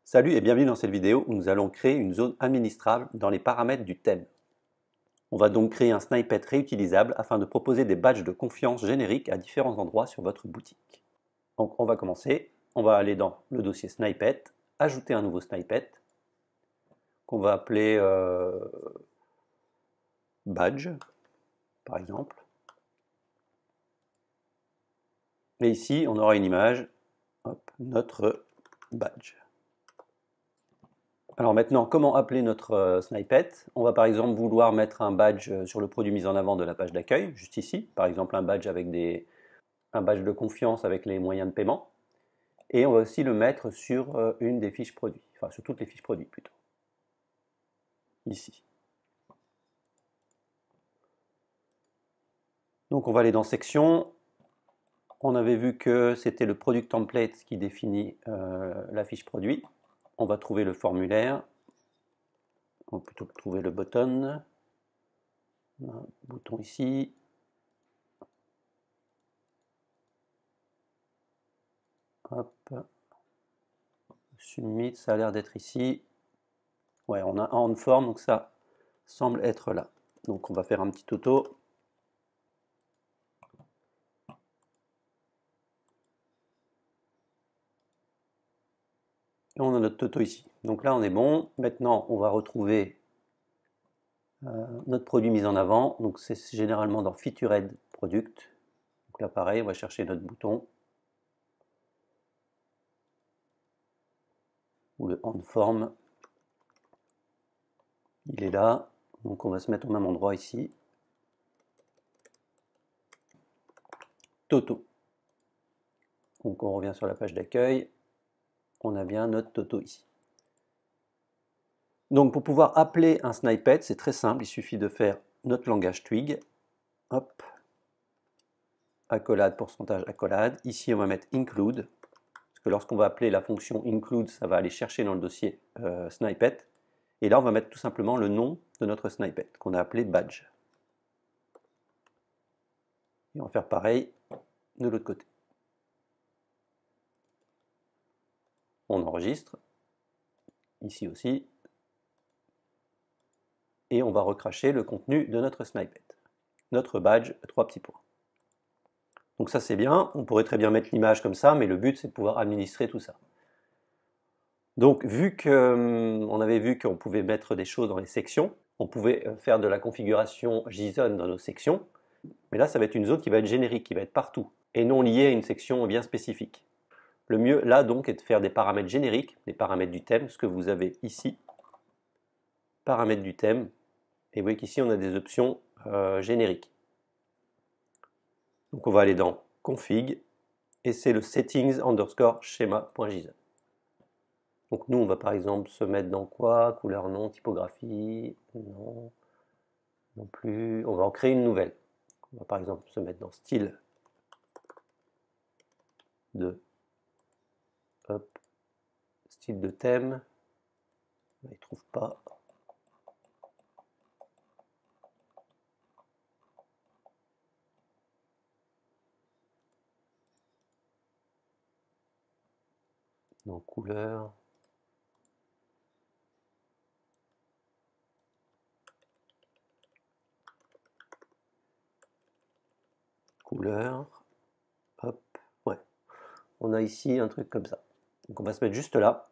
Salut et bienvenue dans cette vidéo où nous allons créer une zone administrable dans les paramètres du thème. On va donc créer un snippet réutilisable afin de proposer des badges de confiance génériques à différents endroits sur votre boutique. Donc on va commencer, on va aller dans le dossier snippet, ajouter un nouveau snippet qu'on va appeler badge par exemple. Et ici on aura une image, hop, notre badge. Alors maintenant, comment appeler notre snippet? On va par exemple vouloir mettre un badge sur le produit mis en avant de la page d'accueil, juste ici. Par exemple un badge avec un badge de confiance avec les moyens de paiement. Et on va aussi le mettre sur une des fiches produits, enfin sur toutes les fiches produits plutôt. Ici. Donc on va aller dans section. On avait vu que c'était le product template qui définit la fiche produit. On va trouver le formulaire. On va plutôt trouver le button. On a un bouton ici. Hop. Submit, ça a l'air d'être ici. Ouais, on a un on form, donc ça semble être là. Donc on va faire un petit auto. Et on a notre toto ici. Donc là on est bon. Maintenant on va retrouver notre produit mis en avant. Donc c'est généralement dans Featured Product. Donc là pareil, on va chercher notre bouton. Ou le on form. Il est là. Donc on va se mettre au même endroit ici. Toto. Donc on revient sur la page d'accueil. On a bien notre toto ici. Donc pour pouvoir appeler un snippet, c'est très simple, il suffit de faire notre langage Twig, hop, accolade, pourcentage accolade. Ici on va mettre include, parce que lorsqu'on va appeler la fonction include, ça va aller chercher dans le dossier snippet. Et là on va mettre tout simplement le nom de notre snippet, qu'on a appelé badge. Et on va faire pareil de l'autre côté. On enregistre, ici aussi, et on va recracher le contenu de notre snippet. Notre badge, 3 petits points. Donc ça c'est bien, on pourrait très bien mettre l'image comme ça, mais le but c'est de pouvoir administrer tout ça. Donc vu qu'on avait vu qu'on pouvait mettre des choses dans les sections, on pouvait faire de la configuration JSON dans nos sections, mais là ça va être une zone qui va être générique, qui va être partout, et non liée à une section bien spécifique. Le mieux là donc est de faire des paramètres génériques, des paramètres du thème, ce que vous avez ici, paramètres du thème, et vous voyez qu'ici on a des options génériques. Donc on va aller dans config, et c'est le settings underscore schema.json. Donc nous on va par exemple se mettre dans quoi? Couleur non, typographie, non, non plus. On va en créer une nouvelle. On va par exemple se mettre dans style de hop, style de thème. Il ne trouve pas. Dans couleur. Couleur. Hop. Ouais. On a ici un truc comme ça. Donc on va se mettre juste là.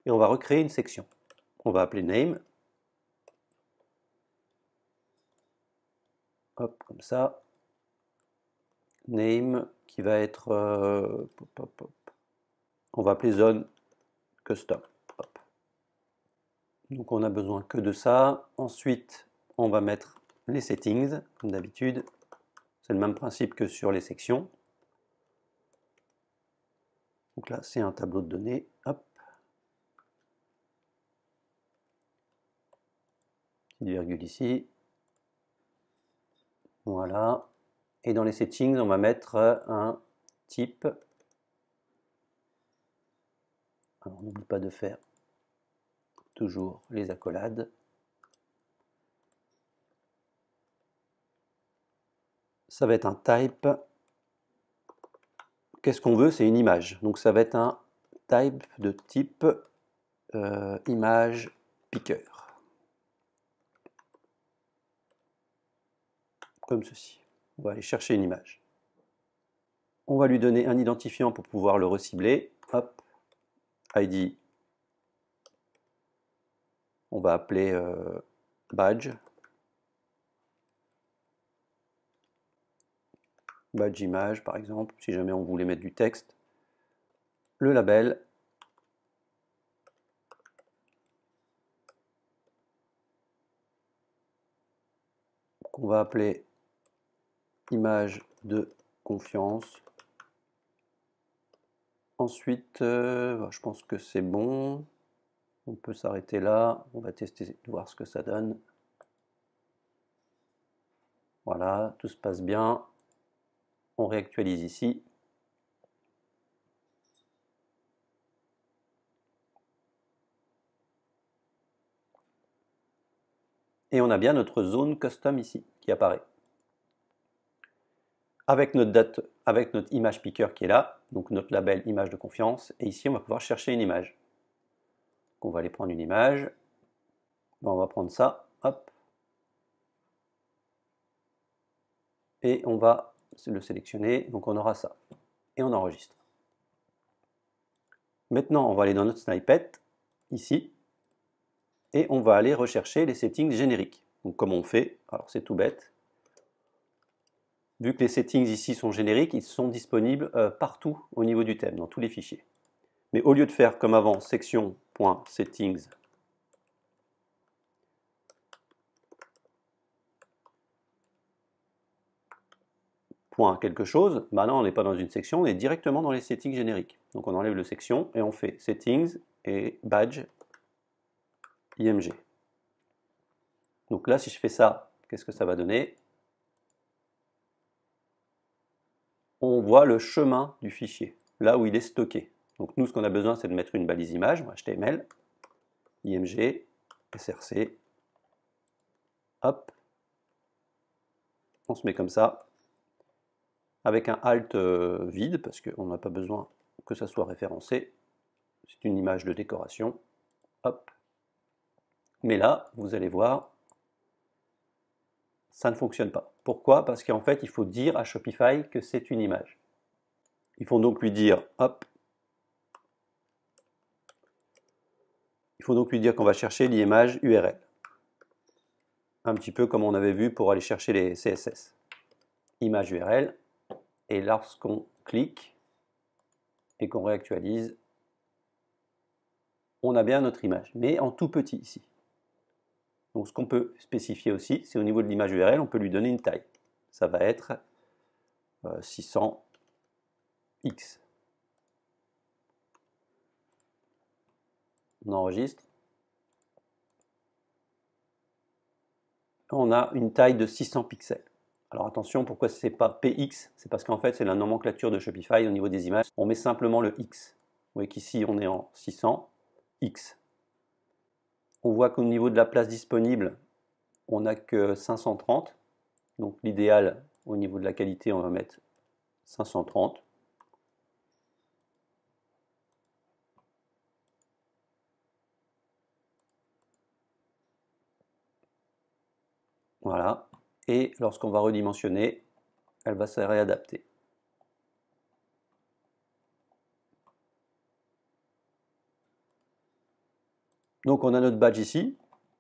Et on va recréer une section. On va appeler name. Hop, comme ça. Name qui va être on va appeler zone custom. Hop. Donc on a besoin que de ça. Ensuite, on va mettre les settings, comme d'habitude. C'est le même principe que sur les sections. Donc là, c'est un tableau de données. Hop. Petite virgule ici. Voilà. Et dans les settings, on va mettre un type. Alors, n'oublie pas de faire toujours les accolades. Ça va être un type. Qu'est-ce qu'on veut? C'est une image. Donc ça va être un type de type image picker. Comme ceci. On va aller chercher une image. On va lui donner un identifiant pour pouvoir le recibler. Hop, ID. On va appeler badge. Badge image par exemple, si jamais on voulait mettre du texte. Le label. Qu'on va appeler image de confiance. Ensuite, je pense que c'est bon. On peut s'arrêter là. On va tester, voir ce que ça donne. Voilà, tout se passe bien. On réactualise ici. Et on a bien notre zone custom ici qui apparaît. Avec notre date, avec notre image picker qui est là, donc notre label image de confiance, et ici on va pouvoir chercher une image. Donc on va aller prendre une image, on va prendre ça, hop, et on va le sélectionner, donc on aura ça, et on enregistre. Maintenant on va aller dans notre snippet, ici, et on va aller rechercher les settings génériques. Donc comme on fait, alors c'est tout bête, vu que les settings ici sont génériques, ils sont disponibles partout au niveau du thème, dans tous les fichiers. Mais au lieu de faire comme avant, section.settings, point quelque chose, bah là on n'est pas dans une section, on est directement dans les settings génériques. Donc on enlève le section et on fait settings et badge img. Donc là si je fais ça, qu'est-ce que ça va donner? On voit le chemin du fichier, là où il est stocké. Donc nous ce qu'on a besoin c'est de mettre une balise image, HTML, img, src, hop, on se met comme ça, avec un alt vide, parce qu'on n'a pas besoin que ça soit référencé, c'est une image de décoration, hop. Mais là, vous allez voir, ça ne fonctionne pas. Pourquoi? Parce qu'en fait, il faut dire à Shopify que c'est une image. Il faut donc lui dire, hop, il faut donc lui dire qu'on va chercher l'image URL. Un petit peu comme on avait vu pour aller chercher les CSS. Image URL, et lorsqu'on clique et qu'on réactualise, on a bien notre image, mais en tout petit ici. Donc ce qu'on peut spécifier aussi, c'est au niveau de l'image URL, on peut lui donner une taille. Ça va être 600x. On enregistre. On a une taille de 600 pixels. Alors attention, pourquoi c'est pas px? C'est parce qu'en fait c'est la nomenclature de Shopify au niveau des images. On met simplement le x. Vous voyez qu'ici on est en 600 x. On voit qu'au niveau de la place disponible, on n'a que 530. Donc l'idéal au niveau de la qualité, on va mettre 530. Voilà. Et lorsqu'on va redimensionner, elle va se réadapter. Donc on a notre badge ici,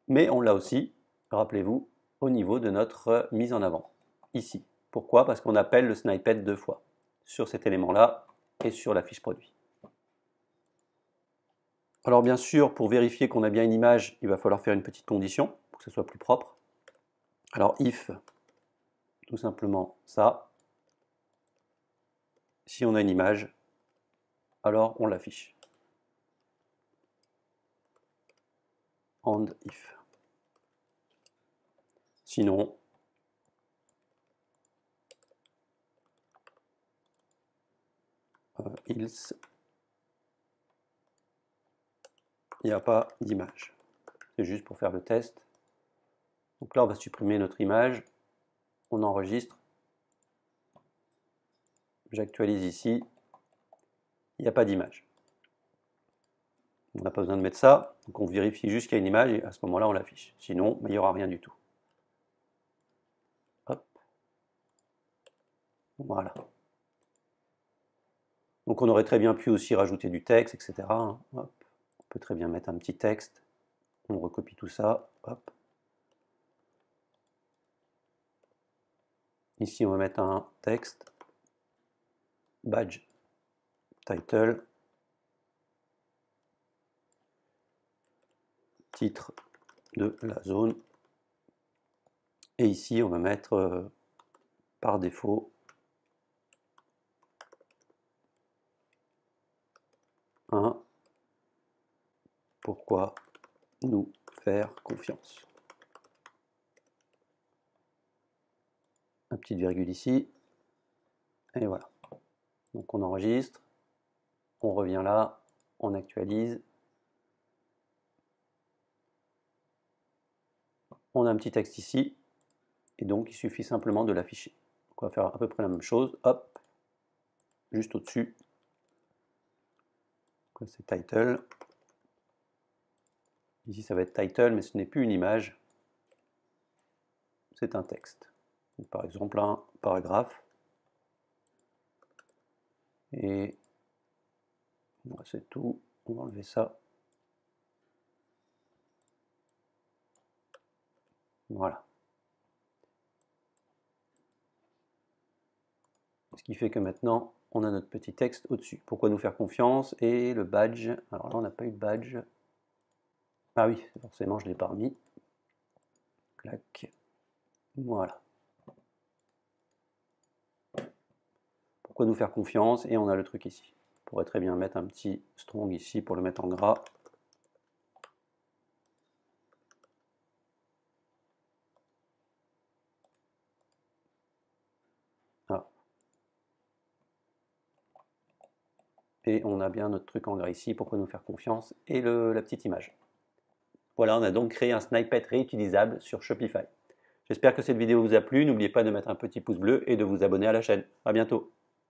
mais on l'a aussi, rappelez-vous, au niveau de notre mise en avant, ici. Pourquoi? Parce qu'on appelle le snippet 2 fois, sur cet élément-là et sur la fiche produit. Alors bien sûr, pour vérifier qu'on a bien une image, il va falloir faire une petite condition, pour que ce soit plus propre. Alors if, tout simplement ça, si on a une image, alors on l'affiche. And if. Sinon, else, il n'y a pas d'image. C'est juste pour faire le test. Donc là, on va supprimer notre image. On enregistre. J'actualise ici. Il n'y a pas d'image. On n'a pas besoin de mettre ça, donc on vérifie juste qu'il y a une image et à ce moment-là on l'affiche. Sinon, il n'y aura rien du tout. Hop. Voilà. Donc on aurait très bien pu aussi rajouter du texte, etc. Hop. On peut très bien mettre un petit texte. On recopie tout ça. Hop. Ici on va mettre un texte. Badge. Title. Titre de la zone. Et ici on va mettre par défaut un pourquoi nous faire confiance. Une petite virgule ici, et voilà. Donc on enregistre, on revient là, on actualise, on a un petit texte ici, et donc il suffit simplement de l'afficher. On va faire à peu près la même chose, hop, juste au-dessus, c'est title. Ici ça va être title, mais ce n'est plus une image, c'est un texte. Donc, par exemple un paragraphe, et c'est tout, on va enlever ça. Voilà. Ce qui fait que maintenant, on a notre petit texte au-dessus. Pourquoi nous faire confiance? Et le badge, alors là on n'a pas eu de badge. Ah oui, forcément je ne l'ai pas remis. Clac. Voilà. Pourquoi nous faire confiance? Et on a le truc ici. On pourrait très bien mettre un petit strong ici pour le mettre en gras. Ah. Et on a bien notre truc en gras ici. Pourquoi nous faire confiance? Et la petite image. Voilà, on a donc créé un snippet réutilisable sur Shopify. J'espère que cette vidéo vous a plu. N'oubliez pas de mettre un petit pouce bleu et de vous abonner à la chaîne. À bientôt.